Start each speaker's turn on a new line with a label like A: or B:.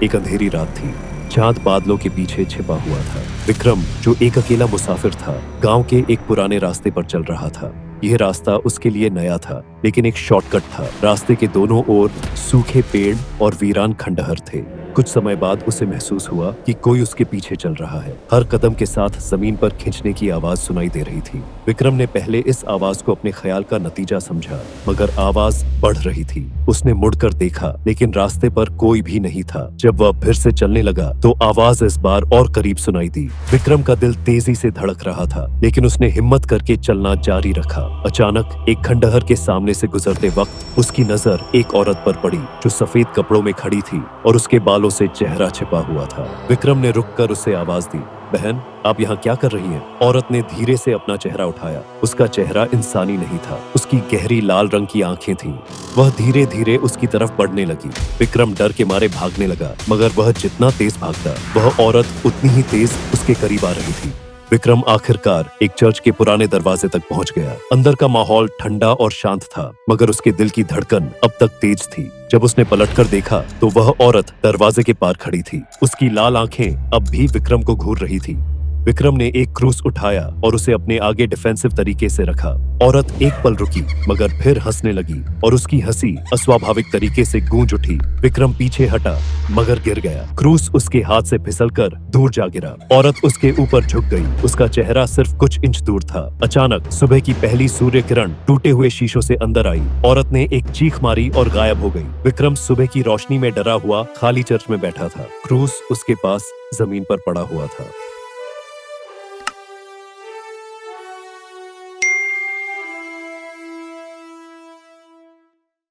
A: एक अंधेरी रात थी। चांद बादलों के पीछे छिपा हुआ था। विक्रम, जो एक अकेला मुसाफिर था, गांव के एक पुराने रास्ते पर चल रहा था। यह रास्ता उसके लिए नया था, लेकिन एक शॉर्टकट था। रास्ते के दोनों ओर सूखे पेड़ और वीरान खंडहर थे। कुछ समय बाद उसे महसूस हुआ कि कोई उसके पीछे चल रहा है। हर कदम के साथ जमीन पर खींचने की आवाज सुनाई दे रही थी। विक्रम ने पहले इस आवाज को अपने ख्याल का नतीजा समझा, मगर आवाज बढ़ रही थी। उसने मुड़कर देखा, लेकिन रास्ते पर कोई भी नहीं था। जब वह फिर से चलने लगा तो आवाज इस बार और करीब सुनाई दी। विक्रम का दिल तेजी से धड़क रहा था, लेकिन उसने हिम्मत करके चलना जारी रखा। अचानक एक खंडहर के सामने से गुजरते वक्त उसकी नजर एक औरत पर पड़ी, जो सफेद कपड़ों में खड़ी थी और उसके बालों से चेहरा छिपा हुआ था। विक्रम ने रुककर उसे आवाज दी, बहन, आप यहाँ क्या कर रही हैं? औरत ने धीरे से अपना चेहरा उठाया। उसका चेहरा इंसानी नहीं था। उसकी गहरी लाल रंग की आंखें थीं। वह धीरे धीरे उसकी तरफ बढ़ने लगी। विक्रम डर के मारे भागने लगा, मगर वह जितना तेज भागता, वह औरत उतनी ही तेज उसके करीब आ रही थी। विक्रम आखिरकार एक चर्च के पुराने दरवाजे तक पहुंच गया। अंदर का माहौल ठंडा और शांत था, मगर उसके दिल की धड़कन अब तक तेज थी। जब उसने पलटकर देखा तो वह औरत दरवाजे के पार खड़ी थी। उसकी लाल आंखें अब भी विक्रम को घूर रही थी। विक्रम ने एक क्रूस उठाया और उसे अपने आगे डिफेंसिव तरीके से रखा। औरत एक पल रुकी, मगर फिर हंसने लगी और उसकी हंसी अस्वाभाविक तरीके से गूंज उठी। विक्रम पीछे हटा, मगर गिर गया। क्रूस उसके हाथ से फिसलकर दूर जा गिरा। औरत उसके ऊपर झुक गई। उसका चेहरा सिर्फ कुछ इंच दूर था। अचानक सुबह की पहली सूर्य किरण टूटे हुए शीशों से अंदर आई। औरत ने एक चीख मारी और गायब हो गई। विक्रम सुबह की रोशनी में डरा हुआ खाली चर्च में बैठा था। क्रूस उसके पास जमीन पर पड़ा हुआ था।